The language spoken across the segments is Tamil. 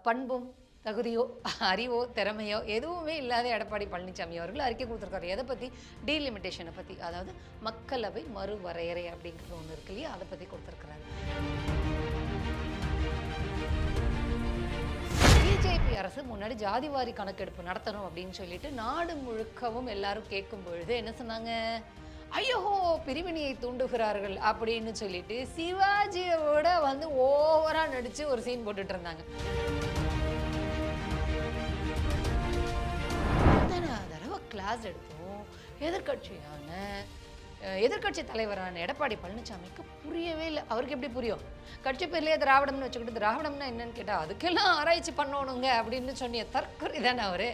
பண்பும், தகுதியோ, அறிவோ, திறமையோ எதுவுமே இல்லாத எடப்பாடி பழனிசாமி அவர்கள் அறிக்கை குடுத்துருக்காரு. எத பத்தி? டீலிமிட்டேஷன பத்தி. அதாவது மக்களவை மறுவரையறை அப்படிங்கிறது ஒண்ணு இருக்கு இல்லையா? அத பத்தி குடுத்துருக்கிறாரு. பிஜேபி அரசு முன்னாடி ஜாதிவாரி கணக்கெடுப்பு நடத்தணும் அப்படின்னு சொல்லிட்டு நாடு முழுக்கவும் எல்லாரும் கேட்கும் பொழுது என்ன சொன்னாங்க? ஐயோ! பிரிவினையை தூண்டுகிறார்கள் அப்படின்னு சொல்லிட்டு சிவாஜியோட ஓவரா நடிச்சு ஒரு சீன் போட்டுட்டு இருந்தாங்க. எத்தனை தடவை கிளாஸ் எடுத்தோம் எதிர்க்கட்சி தலைவரான எடப்பாடி பழனிசாமிக்கு புரியவே இல்லை. அவருக்கு எப்படி புரியும்? கட்சி பேர்லயே திராவிடம்னு வச்சுக்கிட்டு திராவிடம்னா என்னன்னு கேட்டா அதுக்கெல்லாம் ஆராய்ச்சி பண்ணணுங்க அப்படின்னு சொன்னிய தற்கொலை தானே அவரு.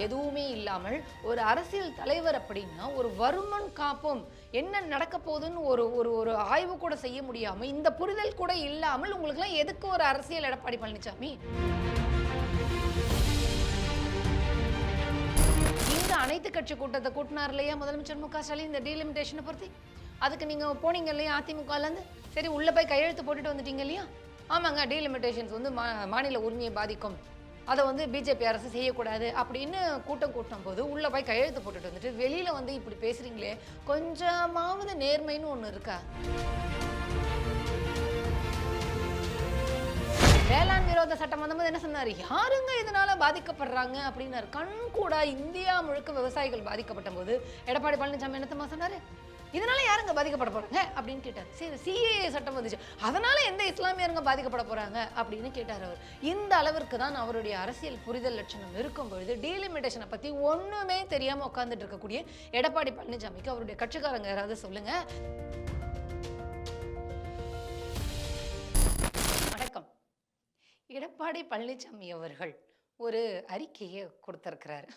எதுவுமே இல்லாமல் ஒரு அரசியல் தலைவர் அப்படின்னா ஒரு வருமன் காப்போம் என்ன நடக்க போகுதுன்னு ஒரு ஒரு ஒரு ஆய்வு கூட செய்ய முடியாம இந்த புரிதல் கூட இல்லாமல் உங்களுக்குலாம் எதுக்கு ஒரு அரசியல் எடப்பாடி பழனிசாமி? இந்த அனைத்து கட்சி கூட்டத்தை கூட்டினார் இல்லையா முதலமைச்சர் மு.க.ஸ்டாலின் இந்த டீலிமிட்டேஷனை பொறுத்து? அதுக்கு நீங்க போனீங்க இல்லையா அதிமுகலேருந்து? சரி உள்ள போய் கையெழுத்து போட்டுட்டு வந்துட்டீங்க இல்லையா? ஆமாங்க டீலிமிட்டேஷன்ஸ் மாநில உரிமையை பாதிக்கும், அதை பிஜேபி அரசு செய்யக்கூடாது அப்படின்னு கூட்டம் கூட்டும் போது உள்ள போய் கையெழுத்து போட்டுட்டு வந்துட்டு வெளியில இப்படி பேசுறீங்களே, கொஞ்சமாவது நேர்மைன்னு ஒண்ணு இருக்கா? வேளாண் விரோத சட்டம் வந்தபோது என்ன சொன்னாரு? யாருங்க இதனால பாதிக்கப்படுறாங்க அப்படின்னாரு. கண்கூடா இந்தியா முழுக்க விவசாயிகள் பாதிக்கப்பட்ட போது எடப்பாடி பழனிசாமி என்னத்தமா சொன்னாரு? இதனால யாருங்க பாதிக்கப்பட போறாங்க அப்படின்னு கேட்டார். சரி சிஏஏ சட்டம் வந்துச்சு, அதனால எந்த இஸ்லாமியருங்க பாதிக்கப்பட போறாங்க அப்படின்னு கேட்டார் அவர். இந்த அளவிற்கு தான் அவருடைய அரசியல் புரிதல் லட்சணம் இருக்கும் பொழுது டீலிமிட்டேஷனை பத்தி ஒண்ணுமே தெரியாம உட்கார்ந்துட்டு இருக்கக்கூடிய எடப்பாடி பழனிசாமிக்கு அவருடைய கட்சிக்காரங்க யாராவது சொல்லுங்க. வணக்கம். எடப்பாடி பழனிசாமி அவர்கள் ஒரு அறிக்கையை கொடுத்திருக்கிறாரு.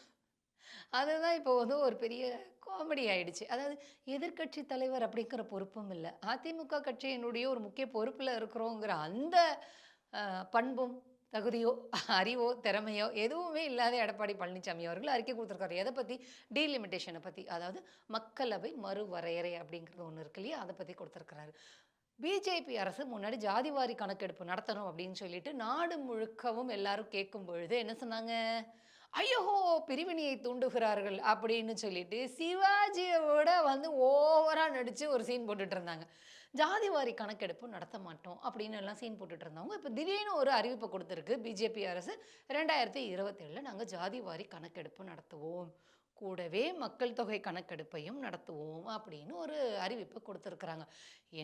அதுதான் இப்போ ஒரு பெரிய காமெடி ஆயிடுச்சு. அதாவது எதிர்க்கட்சி தலைவர் அப்படிங்கிற பொறுப்பும் இல்லை, அதிமுக கட்சியினுடைய ஒரு முக்கிய பொறுப்புல இருக்கிறோங்கிற அந்த பண்பும், தகுதியோ, அறிவோ, திறமையோ எதுவுமே இல்லாத எடப்பாடி பழனிசாமி அவர்கள் அறிக்கை கொடுத்துருக்காரு. எதை பத்தி? டீலிமிட்டேஷனை பத்தி. அதாவது மக்களவை மறுவரையறை அப்படிங்கிறது ஒண்ணு இருக்கு இல்லையா? அதை பத்தி கொடுத்துருக்கிறாரு. பிஜேபி அரசு முன்னாடி ஜாதிவாரி கணக்கெடுப்பு நடத்தணும் அப்படின்னு சொல்லிட்டு நாடு முழுக்கவும் எல்லாரும் கேட்கும் பொழுது என்ன சொன்னாங்க? ஐயோ! பிரிவினையை தூண்டுகிறார்கள் அப்படின்னு சொல்லிட்டு சிவாஜியோட ஓவரா நடிச்சு ஒரு சீன் போட்டுட்டு இருந்தாங்க. ஜாதிவாரி கணக்கெடுப்பு நடத்த மாட்டோம் அப்படின்னு எல்லாம் சீன் போட்டுட்டு இருந்தவங்க இப்ப திடீர்னு ஒரு அறிவிப்பை கொடுத்திருக்கு பிஜேபி அரசு. 2027ல நாங்க ஜாதிவாரி கணக்கெடுப்பு நடத்துவோம், கூடவே மக்கள் தொகை கணக்கெடுப்பையும் நடத்துவோம் அப்படின்னு ஒரு அறிவிப்பு கொடுத்துருக்குறாங்க.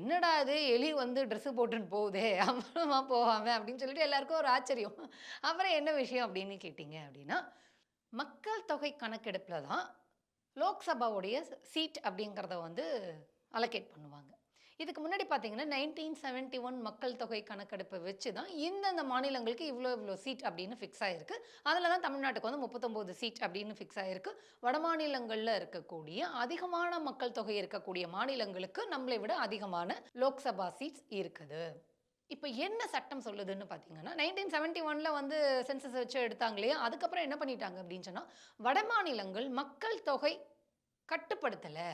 என்னடா இது எலி ட்ரெஸ் போட்டுன்னு போகுதே அப்புறமா போகாம அப்படின்னு சொல்லிட்டு எல்லாருக்கும் ஒரு ஆச்சரியம். அப்புறம் என்ன விஷயம் அப்படின்னு கேட்டீங்க அப்படின்னா, மக்கள் தொகை கணக்கெடுப்புல தான் லோக்சபாவுடைய சீட் அப்படிங்கிறத அலோகேட் பண்ணுவாங்க. இதுக்கு முன்னாடி பார்த்தீங்கன்னா 1971 மக்கள் தொகை கணக்கெடுப்பை வச்சு தான் இந்தந்த மாநிலங்களுக்கு இவ்வளோ சீட் அப்படின்னு ஃபிக்ஸ் ஆயிருக்கு. அதில் தான் தமிழ்நாட்டுக்கு 39 சீட் அப்படின்னு ஃபிக்ஸ் ஆயிருக்கு. வட மாநிலங்களில் இருக்கக்கூடிய அதிகமான மக்கள் தொகை இருக்கக்கூடிய மாநிலங்களுக்கு நம்மளை விட அதிகமான லோக்சபா சீட்ஸ் இருக்குது. இப்போ என்ன சட்டம் சொல்லுதுன்னு பார்த்தீங்கன்னா 1971ல சென்சஸ் வச்சு எடுத்தாங்க இல்லையா? அதுக்கப்புறம் என்ன பண்ணிட்டாங்க அப்படின்னு சொன்னால் வட மாநிலங்கள் மக்கள் தொகை கட்டுப்படுத்தலை,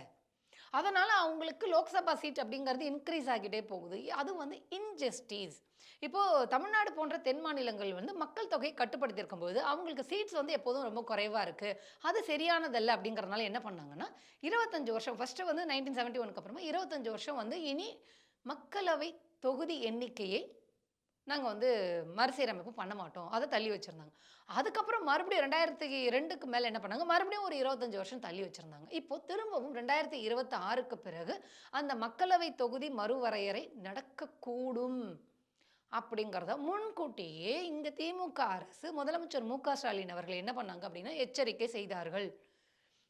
அதனால அவங்களுக்கு லோக்சபா சீட் அப்படிங்கிறது இன்க்ரீஸ் ஆகிட்டே போகுது. அது இன்ஜஸ்டிஸ். இப்போ தமிழ்நாடு போன்ற தென் மாநிலங்கள் மக்கள் தொகை கட்டுப்படுத்தி இருக்கும்போது அவங்களுக்கு சீட்ஸ் எப்போதும் ரொம்ப குறைவா இருக்கு, அது சரியானதல்ல அப்படிங்கறதுனால என்ன பண்ணாங்கன்னா 25 வருஷம் ஃபர்ஸ்ட் 1971க்கு அப்புறமா 25 வருஷம் இனி மக்களவை தொகுதி எண்ணிக்கையை நாங்க மறுசீரமைப்பு பண்ண மாட்டோம், அதை தள்ளி வச்சிருந்தாங்க. அதுக்கப்புறம் மறுபடியும் 2002க்கு மேல என்ன பண்ணாங்க? மறுபடியும் ஒரு 25 வருஷம் தள்ளி வச்சிருந்தாங்க. இப்போ திரும்பவும் 2026க்கு பிறகு அந்த மக்களவை தொகுதி மறுவரையறை நடக்கக்கூடும் அப்படிங்கிறத முன்கூட்டியே இங்க திமுக அரசு முதலமைச்சர் மு.க.ஸ்டாலின் அவர்கள் என்ன பண்ணாங்க அப்படின்னா எச்சரிக்கை செய்தார்கள்.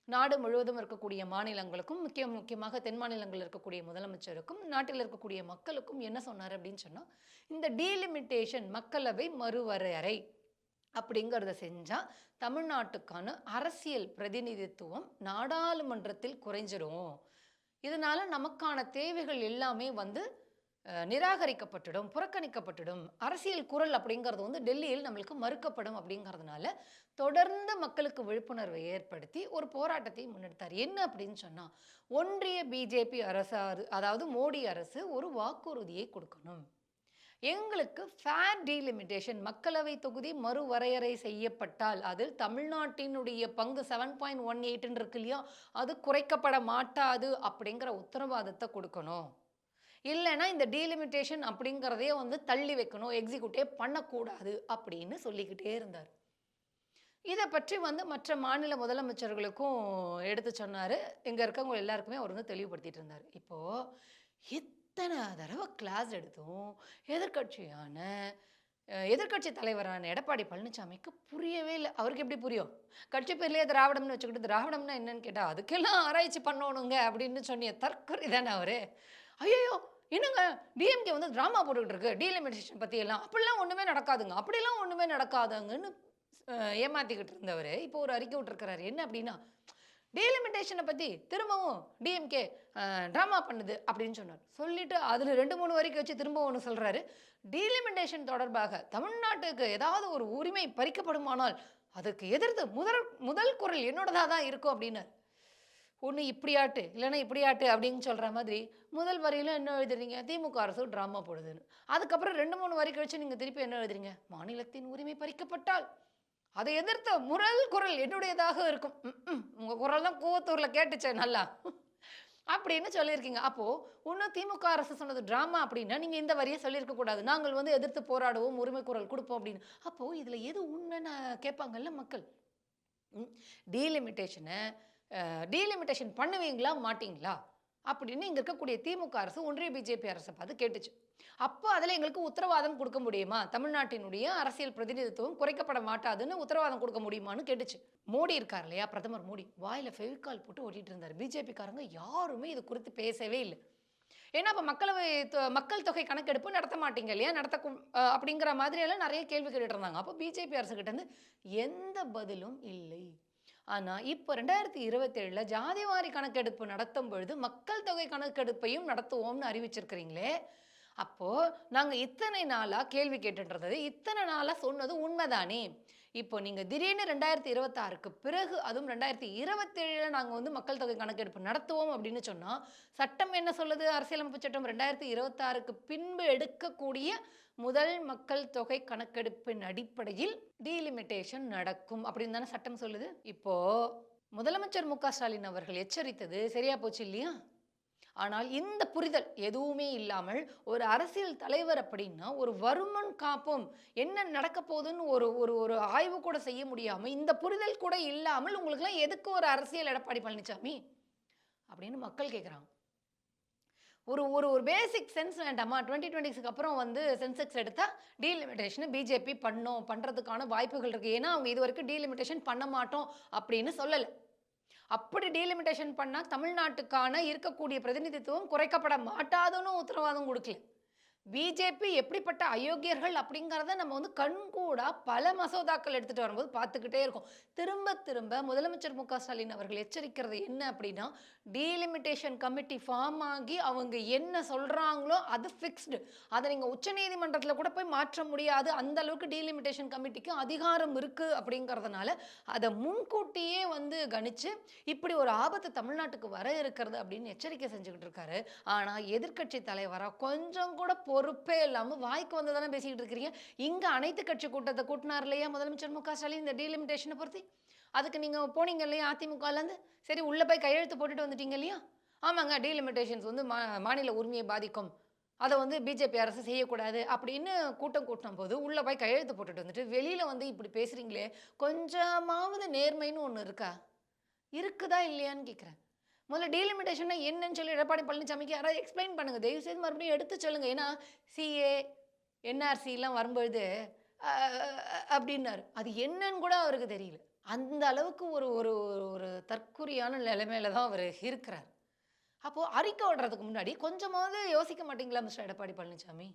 நாடு முழுவதும் இருக்கக்கூடிய மாநிலங்களுக்கும் முக்கியமாக தென் மாநிலங்களில் இருக்கக்கூடிய முதலமைச்சருக்கும் நாட்டில் இருக்கக்கூடிய மக்களுக்கும் என்ன சொன்னார் அப்படின்னு சொன்னா, இந்த டீலிமிட்டேஷன் மக்களவை மறுவரையறை அப்படிங்கிறத செஞ்சா தமிழ்நாட்டுக்கான அரசியல் பிரதிநிதித்துவம் நாடாளுமன்றத்தில் குறைஞ்சிரும், இதனால நமக்கான தேவைகள் எல்லாமே நிராகரிக்கப்பட்டுடும், புறக்கணிக்கப்பட்டுடும். அரசியல் குரல் அப்படிங்கிறது வந்து டெல்லியில் நம்மளுக்கு மறுக்கப்படும் அப்படிங்கிறதுனால, தொடர்ந்து மக்களுக்கு விழிப்புணர்வை ஏற்படுத்தி ஒரு போராட்டத்தை முன்னெடுத்தார். என்ன அப்படின்னு சொன்னா, ஒன்றிய பிஜேபி அரசு அதாவது மோடி அரசு ஒரு வாக்குறுதியை கொடுக்கணும். எங்களுக்கு ஃபேர் டீலிமிட்டேஷன் மக்களவை தொகுதி மறுவரையறை செய்யப்பட்டால், அதில் தமிழ்நாட்டினுடைய பங்கு 7.18 இருக்கு இல்லையா? அது குறைக்கப்பட மாட்டாது அப்படிங்கிற உத்தரவாதத்த குடுக்கணும். இல்லன்னா இந்த டீலிமிட்டேஷன் அப்படிங்கிறதையே வந்து தள்ளி வைக்கணும். எக்ஸிக்யூட்டே பண்ணக்கூடாது அப்படின்னு சொல்லிக்கிட்டே இருந்தார். இத பற்றி வந்து மற்ற மாநில முதலமைச்சர்களுக்கும் எடுத்து சொன்னாரு. இங்க இருக்கவங்க எல்லாருக்குமே அவர் வந்து தெளிவுபடுத்திட்டு இருந்தாரு. இப்போ இத்தன தடவ கிளாஸ் எடுத்தும் எதிர்க்கட்சியான எதிர்க்கட்சி தலைவரான எடப்பாடி பழனிசாமிக்கு புரியவே இல்ல. அவருக்கு எப்படி புரியும்? கட்சி பேர்லயே திராவிடம்னு வச்சுக்கிட்டு, திராவிடம்னா என்னன்னு கேட்டா, அதுக்கெல்லாம் ஆராய்ச்சி பண்ணணுங்க அப்படின்னு சொன்னிய தற்குறி தானே அவரு. ஐயய்யோ! என்னங்க டிஎம்கே வந்து டிராமா போட்டுக்கிட்டு இருக்கு. டீலிமிட்டேஷன் பத்தி எல்லாம். அப்படிலாம் ஒண்ணுமே நடக்காதுங்க. அப்படிலாம் ஒண்ணுமே நடக்காதுங்கன்னு ஏமாத்திக்கிட்டு இருந்தவரு, இப்போ ஒரு அறிக்கை விட்டுருக்கிறாரு. என்ன அப்படின்னா, டீலிமிட்டேஷன பத்தி திரும்பவும் டிஎம்கே டிராமா பண்ணுது அப்படின்னு சொன்னார். சொல்லிட்டு அதுல 2, 3 வரிக்கு வச்சு திரும்ப ஒண்ணு சொல்றாரு. டீலிமிட்டேஷன் தொடர்பாக தமிழ்நாட்டுக்கு ஏதாவது ஒரு உரிமை பறிக்கப்படுமானால், அதற்கு எதிர்த்து முதல் முதல் குரல் என்னோடதா தான் இருக்கும் அப்படின்னாரு. ஒண்ணு இப்படியாட்டு, இல்லன்னா இப்படியாட்டு அப்படின்னு சொல்ற மாதிரி, முதல் வரியில என்ன எழுதுறீங்க? திமுக அரசு டிராமா போடுதுன்னு. அதுக்கப்புறம் 2, 3 வரி கழிச்சு நீங்க திருப்பி என்ன எழுதுறீங்க? மாநிலத்தின் உரிமை பறிக்கப்பட்டால், அதை எதிர்த்த முதல் குரல் என்னுடையதாக இருக்கும். உங்க குரல் தான் கூவத்தூர்ல கேட்டுச்சே நல்லா. அப்படின்னு சொல்லியிருக்கீங்க. அப்போ இன்னும் திமுக அரசு சொன்னது டிராமா அப்படின்னா, நீங்க இந்த வரிய சொல்லியிருக்க கூடாது. நாங்கள் வந்து எதிர்த்து போராடுவோம், உரிமை குரல் குடுப்போம் அப்படின்னு. அப்போ இதுல எது உண்மைன்னு கேட்பாங்கல்ல மக்கள். ம். டீலிமிட்டேஷன டீலிமிட்டேஷன் பண்ணுவீங்களா? மாட்டீங்களா? அப்படின்னு இங்க இருக்கக்கூடிய திமுக அரசு ஒன்றிய பிஜேபி அரச பார்த்து கேட்டுச்சு. அப்போ அதுல எங்களுக்கு உத்தரவாதம் குடுக்க முடியுமா? தமிழ்நாட்டினுடைய அரசியல் பிரதிநிதித்துவம் குறைக்கப்பட மாட்டாதுன்னு உத்தரவாதம் குடுக்க முடியுமான்னு கேட்டுச்சு. மோடி இருக்கார் இல்லையா? பிரதமர் மோடி வாயில ஃபெவிகால் போட்டு ஓட்டிட்டு இருந்தாரு. பிஜேபிக்காரங்க யாருமே இது குறித்து பேசவே இல்ல. ஏன்னா, அப்ப மக்கள் தொகை கணக்கெடுப்பு நடத்த மாட்டீங்க இல்லையா? அப்படிங்கிற மாதிரி எல்லாம் நெறைய கேள்வி கேட்டுட்டு இருந்தாங்க. அப்போ பிஜேபி அரசு கிட்ட இருந்து எந்த பதிலும் இல்லை. ஆனா, இப்ப 2027ல ஜாதிவாரி கணக்கெடுப்பு நடத்தும் பொழுது, மக்கள் தொகை கணக்கெடுப்பையும் நடத்துவோம்னு அறிவிச்சிருக்கிறீங்களே! அப்போ நாங்க இத்தனை நாளா கேள்வி கேட்டுட்டு இருந்தது, இத்தன நாளா சொன்னது உண்மைதானே! இப்போ நீங்க திடீர்னு 2026க்கு பிறகு, அதுவும் 2027ல நாங்க வந்து மக்கள் தொகை கணக்கெடுப்பு நடத்துவோம் அப்படின்னு சொன்னா, சட்டம் என்ன சொல்லுது? அரசியலமைப்பு சட்டம் 2026க்கு பின்பு எடுக்கக்கூடிய முதல் மக்கள் தொகை கணக்கெடுப்பின் அடிப்படையில் டீலிமிட்டேஷன் நடக்கும் அப்படின்னு தானே சட்டம் சொல்லுது. இப்போ முதலமைச்சர் மு.க. ஸ்டாலின் அவர்கள் எச்சரித்தது சரியா போச்சு இல்லையா? ஆனால் இந்த புரிதல் எதுவுமே இல்லாமல் ஒரு அரசியல் தலைவர் அப்படின்னா ஒரு வருமுன் காப்போம், என்ன நடக்க போகுதுன்னு ஒரு ஒரு ஒரு ஆய்வு கூட செய்ய முடியாம, இந்த புரிதல் கூட இல்லாமல் உங்களுக்கெல்லாம் எதுக்கு ஒரு அரசியல் எடப்பாடி பழனிசாமி அப்படின்னு மக்கள் கேட்குறாங்க. ஒரு ஒரு ஒரு பேசிக் சென்ஸ் வேண்டாமா? 2026க்கு அப்புறம் வந்து சென்செக்ஸ் எடுத்தா டீலிமிட்டேஷன பிஜேபி பண்றதுக்கான வாய்ப்புகள் இருக்கு. ஏன்னா, அவங்க இதுவரைக்கும் டீலிமிட்டேஷன் பண்ண மாட்டோம் அப்படின்னு சொல்லல. அப்படி டீலிமிட்டேஷன் பண்ணா தமிழ்நாட்டுக்கான இருக்கக்கூடிய பிரதிநிதித்துவம் குறைக்கப்பட மாட்டாதுன்னு உத்தரவாதம் குடுக்கல. பிஜேபி எப்படிப்பட்ட அயோக்கியர்கள் அப்படிங்கிறத நம்ம வந்து கண்கூடா பல மசோதாக்கள் எடுத்துட்டு வரும்போது பார்த்துக்கிட்டே இருக்கோம். திரும்ப திரும்ப முதலமைச்சர் மு.க. ஸ்டாலின் அவர்கள் எச்சரிக்கிறது என்ன அப்படின்னா, டீலிமிட்டேஷன் கமிட்டி ஃபார்ம் ஆகி அவங்க என்ன சொல்றாங்களோ அது ஃபிக்ஸ்டு. அதை நீங்க உச்சநீதிமன்றத்துல கூட போய் மாற்ற முடியாது. அந்த அளவுக்கு டீலிமிட்டேஷன் கமிட்டிக்கு அதிகாரம் இருக்கு அப்படிங்கிறதுனால, அதை முன்கூட்டியே வந்து கணிச்சு, இப்படி ஒரு ஆபத்து தமிழ்நாட்டுக்கு வர இருக்கிறது அப்படின்னு எச்சரிக்கை செஞ்சுக்கிட்டு இருக்காரு. ஆனா எதிர்க்கட்சி தலைவரா கொஞ்சம் கூட பொறுப்பே இல்லாம வாய்க்கு வந்ததானே பேசிக்கிட்டு இருக்கிறீங்க. இங்க அனைத்து கட்சி கூட்டத்தை கூட்டினார் இல்லையா முதலமைச்சர் மு.க. ஸ்டாலின் இந்த டீலிமிட்டேஷனை பொறுத்து. அதுக்கு நீங்க போனீங்க இல்லையா அதிமுகலேருந்து. சரி உள்ள போய் கையெழுத்து போட்டுட்டு வந்துட்டீங்க இல்லையா? ஆமாங்க டீலிமிட்டேஷன்ஸ் வந்து மாநில உரிமையை பாதிக்கும். அதை வந்து பிஜேபி அரசு செய்யக்கூடாது அப்படின்னு கூட்டம் கூட்டின போது உள்ள போய் கையெழுத்து போட்டுட்டு வந்துட்டு வெளியில வந்து இப்படி பேசுறீங்களே, கொஞ்சமாவது நேர்மைன்னு ஒண்ணு இருக்கா? இருக்குதா இல்லையான்னு கேட்கிறேன். முதல்ல டீலிமிட்டேஷன்னா என்னன்னு சொல்லி எடப்பாடி பழனிசாமிக்கு யாராவது எக்ஸ்பிளைன் பண்ணுங்க. தயவு செய்து மறுபடியும் எடுத்து சொல்லுங்க. ஏன்னா சிஏ, என்ஆர்சிலாம் வரும்பொழுது அ அப்டின்னாரு. அது என்னன்னு கூட அவருக்கு தெரியல. அந்த அளவுக்கு ஒரு ஒரு ஒரு தற்குறியான நிலைமையில தான் அவரு இருக்கிறார். அப்போ அறிக்கை விடுறதுக்கு முன்னாடி கொஞ்சமாவது யோசிக்க மாட்டீங்களா மிஸ்டர் எடப்பாடி பழனிசாமி?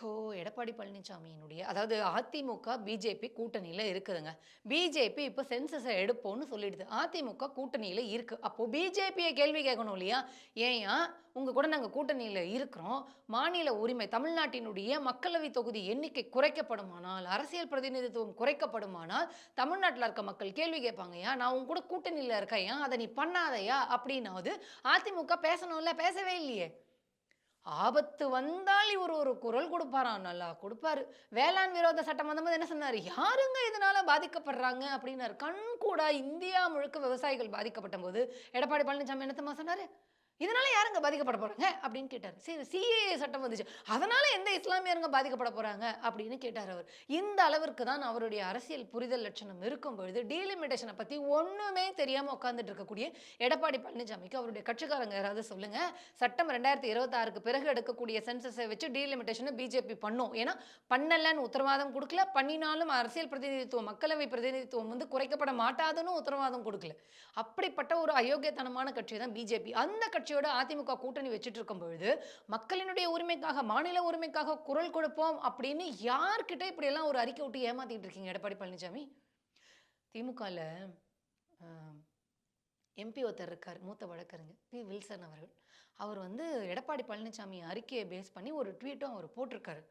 இப்போ எடப்பாடி பழனிசாமியினுடைய அதாவது அதிமுக, பிஜேபி கூட்டணியில இருக்குதுங்க. பிஜேபி இப்ப சென்சஸ எடுப்போம்னு சொல்லிடுது. அதிமுக கூட்டணியில இருக்கு. அப்போ பிஜேபிய கேள்வி கேட்கணும் இல்லையா? "ஏன்யா உங்க கூட நாங்க கூட்டணியில இருக்கிறோம். மாநில உரிமை தமிழ்நாட்டினுடைய மக்களவை தொகுதி எண்ணிக்கை குறைக்கப்படுமானால், அரசியல் பிரதிநிதித்துவம் குறைக்கப்படுமானால், தமிழ்நாட்டுல இருக்க மக்கள் கேள்வி கேட்பாங்கய்யா. நான் உன் கூட கூட்டணியில இருக்கேன்யா. அத நீ பண்ணாதய்யா" அப்படின்னாவது அதிமுக பேசணும்ல. பேசவே இல்லையே. ஆபத்து வந்தால் இவர் ஒரு குரல் குடுப்பாராம். நல்லா குடுப்பாரு. வேளாண் விரோத சட்டம் வந்தபோது என்ன சொன்னாரு? யாருங்க இதனால பாதிக்கப்படுறாங்க? அப்டின்னாரு. கண்கூடா இந்தியா முழுக்க விவசாயிகள் பாதிக்கப்பட்டபோது, எடப்பாடி பழனிசாமி என்ன தெரியுமா சொன்னாரு? இதனால யாருங்க பாதிக்கப்பட போறாங்க? அப்படின்னு கேட்டாரு. சரி சிஏஏ சட்டம் வந்துச்சு. அதனால எந்த இஸ்லாமியருங்க பாதிக்கப்பட போறாங்க? அப்படின்னு கேட்டாரு அவரு. இந்த அளவிற்கு தான் அவருடைய அரசியல் புரிதல் லட்சணம் இருக்கும் பொழுது, டீலிமிட்டேஷன பத்தி ஒண்ணுமே தெரியாம உட்கார்ந்துட்டு இருக்கக்கூடிய எடப்பாடி பழனிசாமிக்கு அவருடைய கட்சிக்காரங்க யாராவது சொல்லுங்க. சட்டம் 2026க்கு பிறகு எடுக்கக்கூடிய சென்சஸை வச்சு டீலிமிட்டேஷன பிஜேபி பண்ணும். ஏன்னா பண்ணலன்னு உத்தரவாதம் குடுக்கல. பண்ணினாலும் அரசியல் பிரதிநிதித்துவம், மக்களவை பிரதிநிதித்துவம் வந்து குறைக்கப்பட மாட்டாதுன்னு உத்தரவாதம் குடுக்கல. அப்படிப்பட்ட ஒரு அயோக்கியத்தனமான கட்சி தான் பிஜேபி. அந்த கட்சியோட அதிமுக கூட்டணி வச்சுட்டு இருக்கும் பொழுது, மக்களினுடைய உரிமைக்காக, மாநில உரிமைக்காக குரல் கொடுப்போம் அப்படின்னு யார்கிட்ட இப்படியெல்லாம் ஒரு அறிக்கை விட்டு ஏமாத்திட்டு இருக்கீங்க எடப்பாடி பழனிசாமி? திமுகல அ எம்பி ஒருத்தர் இருக்காரு. மூத்த வழக்கறிஞர் வில்சன் அவர்கள். அவர் வந்து எடப்பாடி பழனிசாமி அறிக்கைய பேஸ் பண்ணி ஒரு ட்வீட்டும் அவர் போட்டிருக்காரு.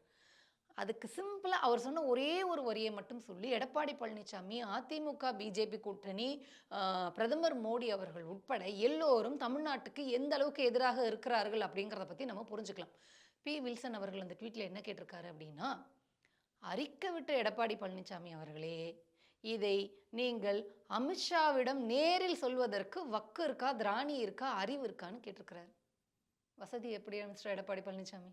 அதுக்கு சிம்பிளா அவர் சொன்ன ஒரே ஒரு வரிய மட்டும் சொல்லி, எடப்பாடி பழனிசாமி, அதிமுக, பிஜேபி கூட்டணி, அ பிரதமர் மோடி அவர்கள் உட்பட எல்லோரும் தமிழ்நாட்டுக்கு எந்த அளவுக்கு எதிராக இருக்கிறார்கள் அப்படிங்கிறத பத்தி நம்ம புரிஞ்சுக்கலாம். வில்சன் அவர்கள் அந்த ட்வீட்ல என்ன கேட்டிருக்காரு அப்படின்னா, "அறிக்கை விட்ட எடப்பாடி பழனிசாமி அவர்களே, இதை நீங்கள் அமித்ஷாவிடம் நேரில் சொல்வதற்கு வக்கு இருக்கா, திராணி இருக்கா, அறிவு இருக்கான்னு கேட்டிருக்கிறாரு." வசதி எப்படி மிஸ்டர் எடப்பாடி பழனிசாமி?